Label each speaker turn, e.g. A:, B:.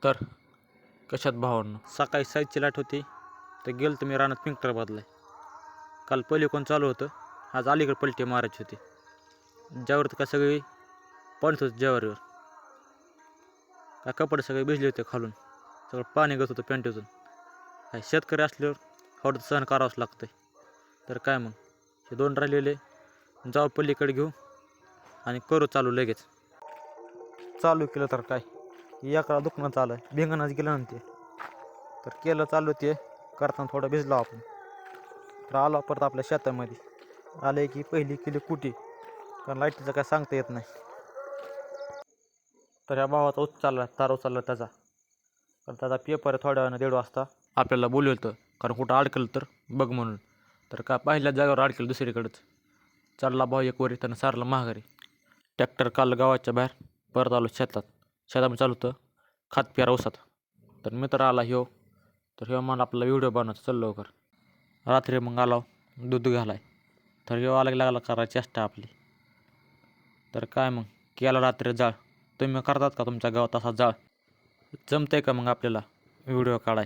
A: तर कशात भावांनो, सकाळी 6ची लाट होती तर गेलो तर मी रानात पिंक्टर बदलाय. काल पलीकडून चालू होतं, आज अलीकडे पलटी मारायची होती. ज्यावर का सगळी पाणीच होतं ज्यावरवर. काय कपडे सगळे भिजले होते खालून, सगळं पाणी गळत होतं पॅन्टीतून. काय शेतकरी असल्यावर हवं सहन करावंच लागतंय. तर काय मग हे 2 राहिलेले जाऊ पलीकडे घेऊ आणि करू चालू लगेच. चालू केलं तर काय एका दुकानात चालू आहे, भिंगणाच गेलं ना ते. तर केलं चालू ते करताना थोडं भिजलो आपण. तर आलो परत आपल्या शेतामध्ये. आले की पहिली केली कुटी, कारण लाईटीचं काय सांगता येत नाही. तर ह्या भावाचा उचलला तार उचलला त्याचा, कारण त्याचा पेपर आहे थोड्या वेळानं 1:30 वाजता. आपल्याला बोलवलं कारण कुठं अडकलं तर बघ म्हणून. तर का पहिल्या जागेवर अडकलं दुसरीकडेच. चालला भाऊ एक वरी, त्यानं सारलं माघारी. ट्रॅक्टर काढलं गावाच्या बाहेर, परत आलो शेतात. शेतामध्ये चालू होतं खात पेरा उसात. तर मित्र आला ह्यो, तर ह्यो मला आपला व्हिडिओ बनवायचा चल लवकर. रात्री मग आला दूध घालाय. तर ह्यो आला लागला करायची चेष्टा आपली. तर काय मग केला रात्री जाळ. तुम्ही करतात का तुमच्या गावात असा जाळ? जमतंय का मग आपल्याला व्हिडिओ काढाय?